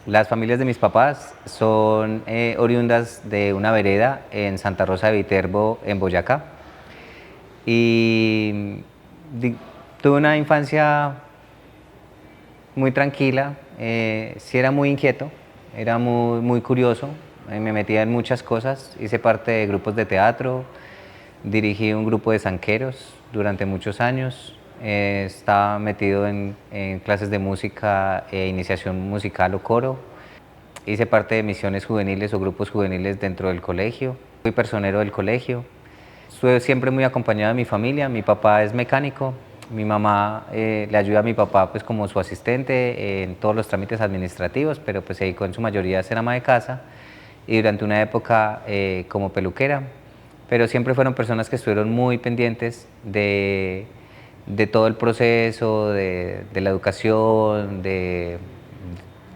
Las familias de mis papás son oriundas de una vereda en Santa Rosa de Viterbo, en Boyacá. Y di- tuve una infancia muy tranquila, sí era muy inquieto, era muy curioso, me metía en muchas cosas, hice parte de grupos de teatro, dirigí un grupo de zanqueros durante muchos años, estaba metido en clases de música e iniciación musical o coro, hice parte de misiones juveniles o grupos juveniles dentro del colegio, fui personero del colegio. Estuve siempre muy acompañado de mi familia, mi papá es mecánico, mi mamá le ayuda a mi papá pues como su asistente en todos los trámites administrativos, pero pues se dedicó en su mayoría a ser ama de casa y durante una época como peluquera, pero siempre fueron personas que estuvieron muy pendientes de todo el proceso, de la educación,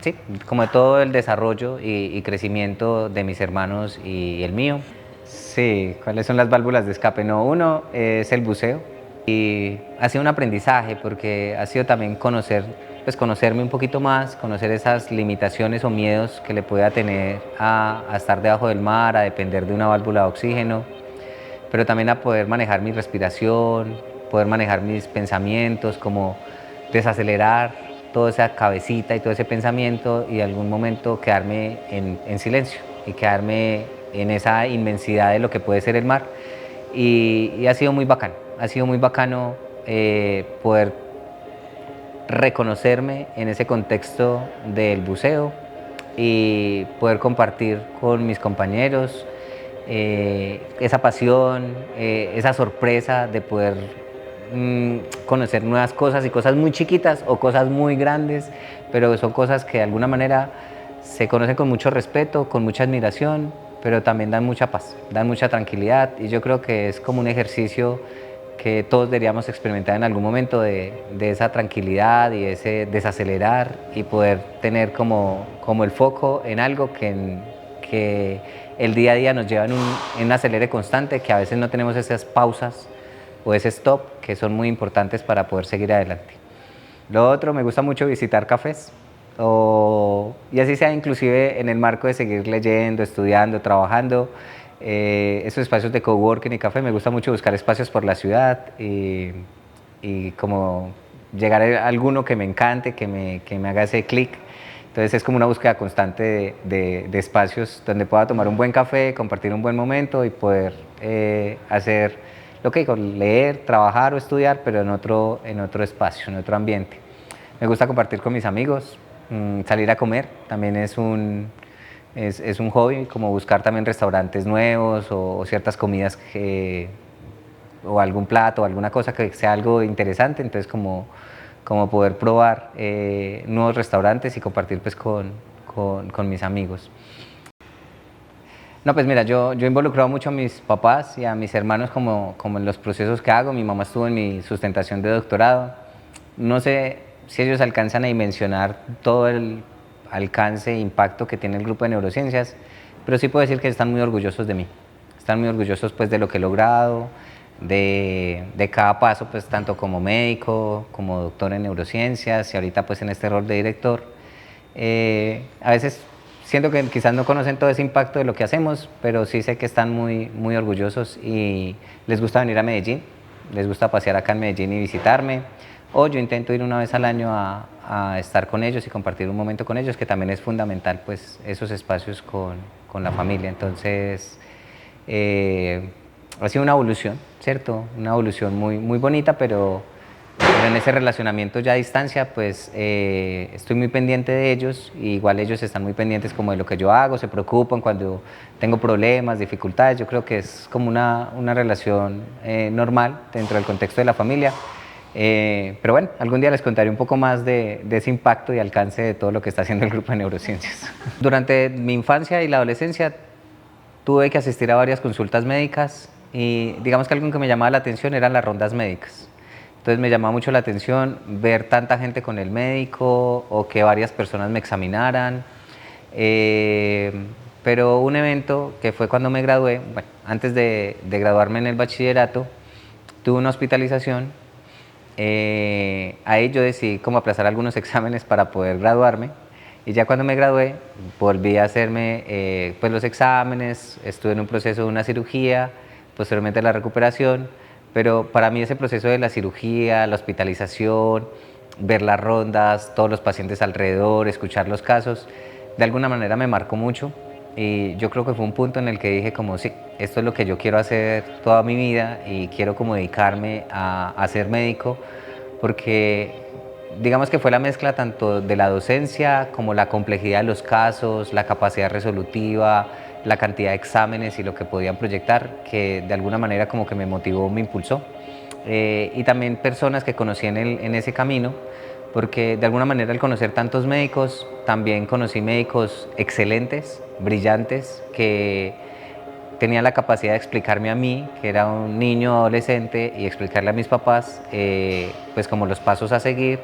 sí, como de todo el desarrollo y crecimiento de mis hermanos y el mío. Sí, ¿cuáles son las válvulas de escape? No, uno es el buceo y ha sido un aprendizaje porque ha sido también conocerme un poquito más, conocer esas limitaciones o miedos que le pueda tener a estar debajo del mar, a depender de una válvula de oxígeno, pero también a poder manejar mi respiración, poder manejar mis pensamientos, como desacelerar toda esa cabecita y todo ese pensamiento y algún momento quedarme en silencio y quedarme en esa inmensidad de lo que puede ser el mar. Y ha sido muy bacano poder reconocerme en ese contexto del buceo y poder compartir con mis compañeros esa pasión, esa sorpresa de poder conocer nuevas cosas y cosas muy chiquitas o cosas muy grandes, pero son cosas que de alguna manera se conocen con mucho respeto, con mucha admiración, pero también dan mucha paz, dan mucha tranquilidad y yo creo que es como un ejercicio que todos deberíamos experimentar en algún momento de esa tranquilidad y ese desacelerar y poder tener como el foco en algo que el día a día nos lleva en un acelere constante, que a veces no tenemos esas pausas o ese stop que son muy importantes para poder seguir adelante. Lo otro, me gusta mucho visitar cafés, y así sea inclusive en el marco de seguir leyendo, estudiando, trabajando, esos espacios de coworking y café, me gusta mucho buscar espacios por la ciudad y como llegar a alguno que me encante, que me haga ese clic. Entonces es como una búsqueda constante de espacios donde pueda tomar un buen café, compartir un buen momento y poder hacer lo que digo, leer, trabajar o estudiar, pero en otro espacio, en otro ambiente. Me gusta compartir con mis amigos, salir a comer, también es un hobby, como buscar también restaurantes nuevos o ciertas comidas o algún plato o alguna cosa que sea algo interesante, entonces como poder probar nuevos restaurantes y compartir pues con mis amigos. No, pues mira, yo he involucrado mucho a mis papás y a mis hermanos como en los procesos que hago. Mi mamá estuvo en mi sustentación de doctorado. No sé si ellos alcanzan a dimensionar todo el alcance e impacto que tiene el grupo de neurociencias, pero sí puedo decir que están muy orgullosos de mí. Están muy orgullosos pues de lo que he logrado, de cada paso, pues tanto como médico, como doctor en neurociencias y ahorita pues en este rol de director. A veces siento que quizás no conocen todo ese impacto de lo que hacemos, pero sí sé que están muy orgullosos y les gusta venir a Medellín, les gusta pasear acá en Medellín y visitarme, o yo intento ir una vez al año a estar con ellos y compartir un momento con ellos, que también es fundamental, pues esos espacios con la familia. Entonces, ha sido una evolución, ¿cierto? Una evolución muy bonita, pero en ese relacionamiento ya a distancia, pues estoy muy pendiente de ellos, y igual ellos están muy pendientes como de lo que yo hago, se preocupan cuando tengo problemas, dificultades. Yo creo que es como una relación normal dentro del contexto de la familia. Pero bueno, algún día les contaré un poco más de ese impacto y alcance de todo lo que está haciendo el grupo de neurociencias. Durante mi infancia y la adolescencia tuve que asistir a varias consultas médicas y digamos que algo que me llamaba la atención eran las rondas médicas. Entonces me llamaba mucho la atención ver tanta gente con el médico o que varias personas me examinaran. Eh, pero un evento que fue cuando me gradué, bueno, antes de graduarme en el bachillerato, tuve una hospitalización. Ahí yo decidí como aplazar algunos exámenes para poder graduarme Y ya cuando me gradué, volví a hacerme pues los exámenes, estuve en un proceso de una cirugía, posteriormente la recuperación, pero para mí ese proceso de la cirugía, la hospitalización, ver las rondas, todos los pacientes alrededor, escuchar los casos, de alguna manera me marcó mucho y yo creo que fue un punto en el que dije como sí, esto es lo que yo quiero hacer toda mi vida y quiero como dedicarme a ser médico porque digamos que fue la mezcla tanto de la docencia como la complejidad de los casos, la capacidad resolutiva, la cantidad de exámenes y lo que podían proyectar, que de alguna manera como que me motivó, me impulsó. Y también personas que conocí en ese camino, porque de alguna manera al conocer tantos médicos, también conocí médicos excelentes, brillantes, que tenía la capacidad de explicarme a mí, que era un niño adolescente, y explicarle a mis papás, pues como los pasos a seguir,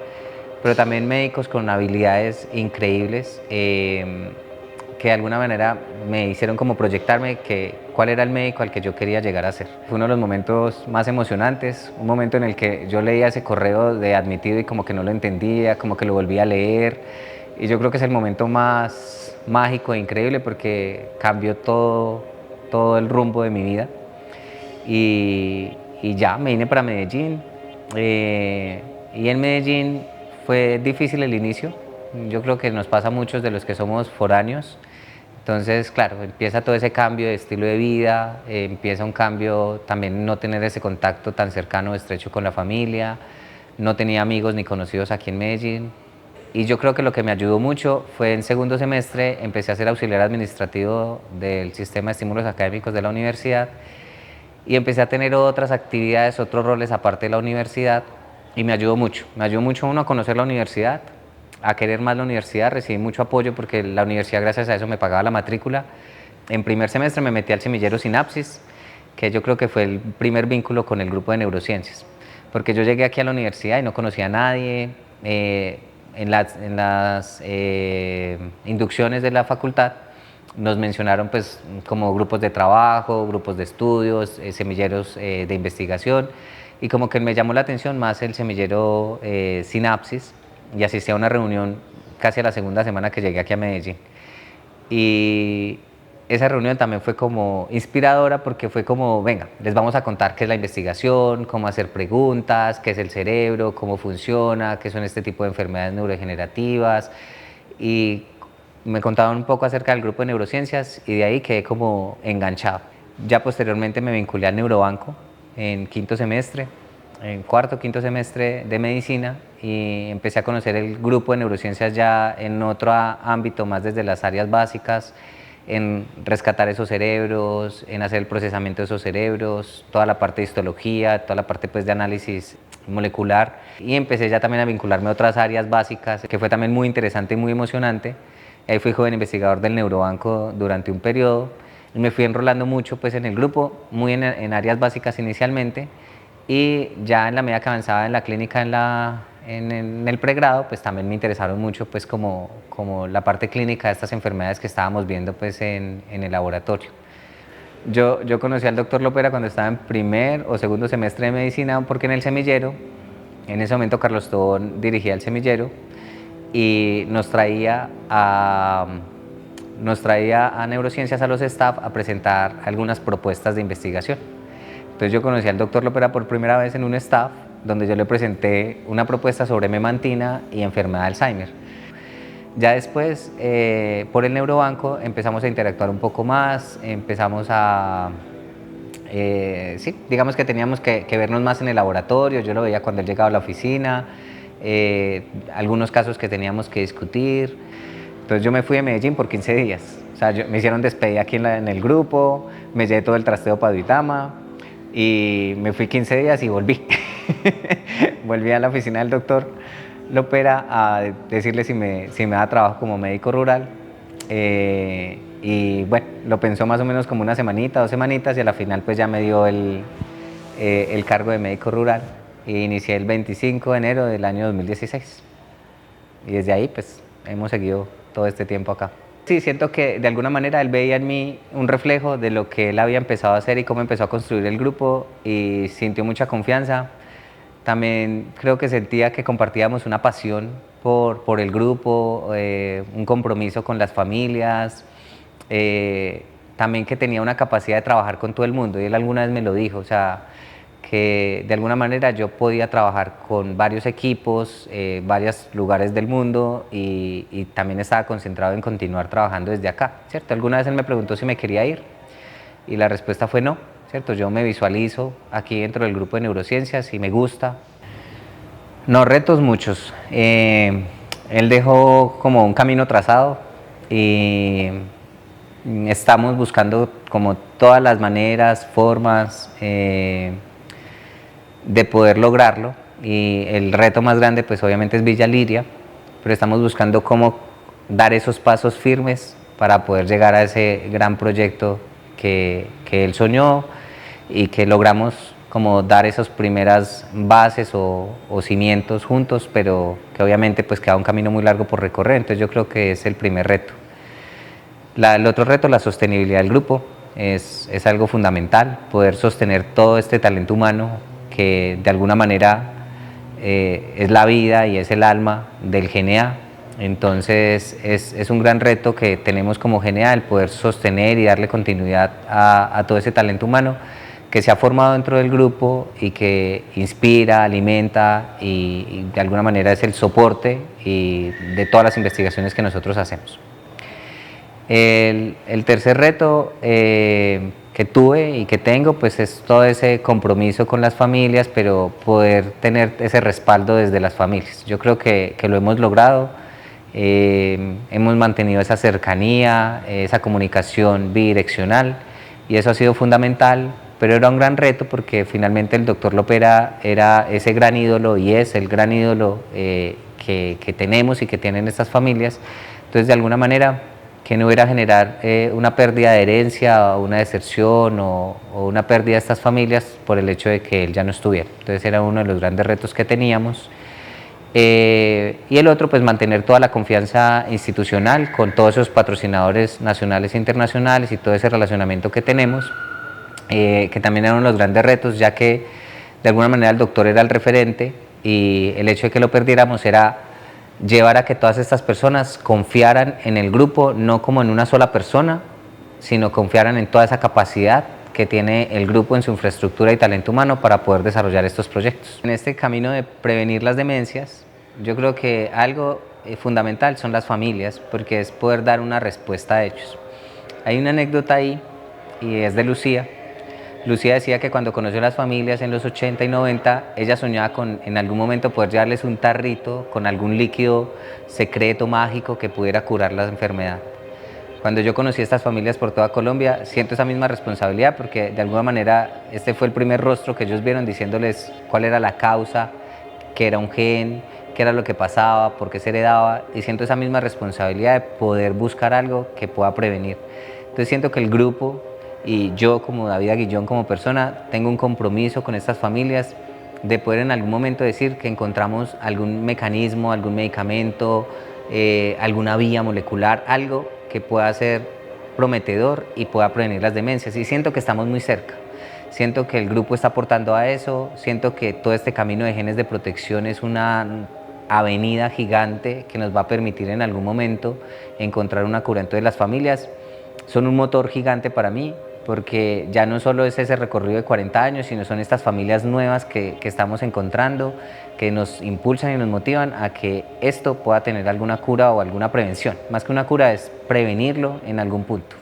pero también médicos con habilidades increíbles, que de alguna manera me hicieron como proyectarme que cuál era el médico al que yo quería llegar a ser. Fue uno de los momentos más emocionantes, un momento en el que yo leía ese correo de admitido y como que no lo entendía, como que lo volví a leer, y yo creo que es el momento más mágico e increíble porque cambió todo el rumbo de mi vida. Y ya me vine para Medellín. Y en Medellín fue difícil el inicio. Yo creo que nos pasa a muchos de los que somos foráneos. Entonces, claro, empieza todo ese cambio de estilo de vida, empieza un cambio también no tener ese contacto tan cercano o estrecho con la familia. No tenía amigos ni conocidos aquí en Medellín. Y yo creo que lo que me ayudó mucho fue en segundo semestre, empecé a ser auxiliar administrativo del sistema de estímulos académicos de la universidad y empecé a tener otras actividades, otros roles aparte de la universidad y me ayudó mucho uno a conocer la universidad, a querer más la universidad, recibí mucho apoyo porque la universidad gracias a eso me pagaba la matrícula. En primer semestre me metí al semillero Sinapsis, que yo creo que fue el primer vínculo con el grupo de neurociencias, porque yo llegué aquí a la universidad y no conocía a nadie, en las inducciones de la facultad nos mencionaron pues como grupos de trabajo, grupos de estudios, semilleros de investigación y como que me llamó la atención más el semillero Sinapsis y asistí a una reunión casi a la segunda semana que llegué aquí a Medellín. Y esa reunión también fue como inspiradora porque fue como, venga, les vamos a contar qué es la investigación, cómo hacer preguntas, qué es el cerebro, cómo funciona, qué son este tipo de enfermedades neurodegenerativas. Y me contaban un poco acerca del grupo de neurociencias y de ahí quedé como enganchado. Ya posteriormente me vinculé al Neurobanco en quinto semestre, en cuarto, quinto semestre de medicina y empecé a conocer el grupo de neurociencias ya en otro ámbito, más desde las áreas básicas, en rescatar esos cerebros, en hacer el procesamiento de esos cerebros, toda la parte de histología, toda la parte pues, de análisis molecular y empecé ya también a vincularme a otras áreas básicas, que fue también muy interesante y muy emocionante. Ahí fui joven investigador del Neurobanco durante un periodo y me fui enrolando mucho pues, en el grupo, muy en áreas básicas inicialmente y ya en la medida que avanzaba en la clínica en el pregrado, pues también me interesaron mucho pues como la parte clínica de estas enfermedades que estábamos viendo pues en el laboratorio. Yo conocí al doctor Lopera cuando estaba en primer o segundo semestre de medicina porque en el semillero, en ese momento Carlos Tobón dirigía el semillero y nos traía a neurociencias a los staff a presentar algunas propuestas de investigación. Entonces yo conocí al doctor Lopera por primera vez en un staff donde yo le presenté una propuesta sobre memantina y enfermedad de Alzheimer. Ya después, por el Neurobanco, empezamos a interactuar un poco más, empezamos sí, digamos que teníamos que vernos más en el laboratorio, yo lo veía cuando él llegaba a la oficina, algunos casos que teníamos que discutir. Entonces yo me fui de Medellín por 15 días, o sea, me hicieron despedida aquí en el grupo, me llevé todo el trasteo para Duitama y me fui 15 días y volví. Volví a la oficina del doctor Lopera a decirle si me da trabajo como médico rural. Y bueno, lo pensó más o menos como una semanita, 2 semanitas y a la final pues ya me dio el cargo de médico rural. E inicié el 25 de enero del año 2016. Y desde ahí pues hemos seguido todo este tiempo acá. Sí, siento que de alguna manera él veía en mí un reflejo de lo que él había empezado a hacer y cómo empezó a construir el grupo y sintió mucha confianza. También creo que sentía que compartíamos una pasión por el grupo, un compromiso con las familias, también que tenía una capacidad de trabajar con todo el mundo, y él alguna vez me lo dijo, o sea, que de alguna manera yo podía trabajar con varios equipos, varios lugares del mundo, y también estaba concentrado en continuar trabajando desde acá, ¿cierto? Alguna vez él me preguntó si me quería ir y la respuesta fue no, ¿cierto? Yo me visualizo aquí dentro del grupo de neurociencias y me gusta. No, retos muchos. Él dejó como un camino trazado y estamos buscando como todas las maneras, formas de poder lograrlo, y el reto más grande pues obviamente es Villa Liria, pero estamos buscando cómo dar esos pasos firmes para poder llegar a ese gran proyecto que él soñó y que logramos como dar esas primeras bases o cimientos juntos, pero que obviamente pues queda un camino muy largo por recorrer. Entonces yo creo que es el primer reto. El otro reto, la sostenibilidad del grupo, es algo fundamental, poder sostener todo este talento humano que de alguna manera es la vida y es el alma del GNA. Entonces es un gran reto que tenemos como GNA, el poder sostener y darle continuidad a todo ese talento humano que se ha formado dentro del grupo y que inspira, alimenta y de alguna manera es el soporte de todas las investigaciones que nosotros hacemos. El tercer reto que tuve y que tengo pues es todo ese compromiso con las familias, pero poder tener ese respaldo desde las familias. Yo creo que lo hemos logrado, hemos mantenido esa cercanía, esa comunicación bidireccional, y eso ha sido fundamental, pero era un gran reto porque finalmente el doctor Lopera era ese gran ídolo y es el gran ídolo que tenemos y que tienen estas familias. Entonces de alguna manera que no hubiera a generar una pérdida de herencia o una deserción o una pérdida de estas familias por el hecho de que él ya no estuviera. Entonces era uno de los grandes retos que teníamos. Y el otro, pues mantener toda la confianza institucional con todos esos patrocinadores nacionales e internacionales y todo ese relacionamiento que tenemos, que también era uno de los grandes retos, ya que de alguna manera el doctor era el referente y el hecho de que lo perdiéramos era llevar a que todas estas personas confiaran en el grupo, no como en una sola persona, sino confiaran en toda esa capacidad que tiene el grupo en su infraestructura y talento humano para poder desarrollar estos proyectos. En este camino de prevenir las demencias, yo creo que algo fundamental son las familias, porque es poder dar una respuesta a ellos. Hay una anécdota ahí, y es de Lucía. Lucía decía que cuando conoció a las familias en los 80 y 90, ella soñaba con en algún momento poder llevarles un tarrito con algún líquido secreto, mágico, que pudiera curar la enfermedad. Cuando yo conocí a estas familias por toda Colombia, siento esa misma responsabilidad porque de alguna manera este fue el primer rostro que ellos vieron diciéndoles cuál era la causa, qué era un gen, qué era lo que pasaba, por qué se heredaba, y siento esa misma responsabilidad de poder buscar algo que pueda prevenir. Entonces siento que el grupo y yo como David Aguillón como persona tengo un compromiso con estas familias de poder en algún momento decir que encontramos algún mecanismo, algún medicamento, alguna vía molecular, algo que pueda ser prometedor y pueda prevenir las demencias, y siento que estamos muy cerca. Siento que el grupo está aportando a eso, siento que todo este camino de genes de protección es una avenida gigante que nos va a permitir en algún momento encontrar una cura. Entonces las familias son un motor gigante para mí, porque ya no solo es ese recorrido de 40 años, sino son estas familias nuevas que estamos encontrando, que nos impulsan y nos motivan a que esto pueda tener alguna cura o alguna prevención. Más que una cura es prevenirlo en algún punto.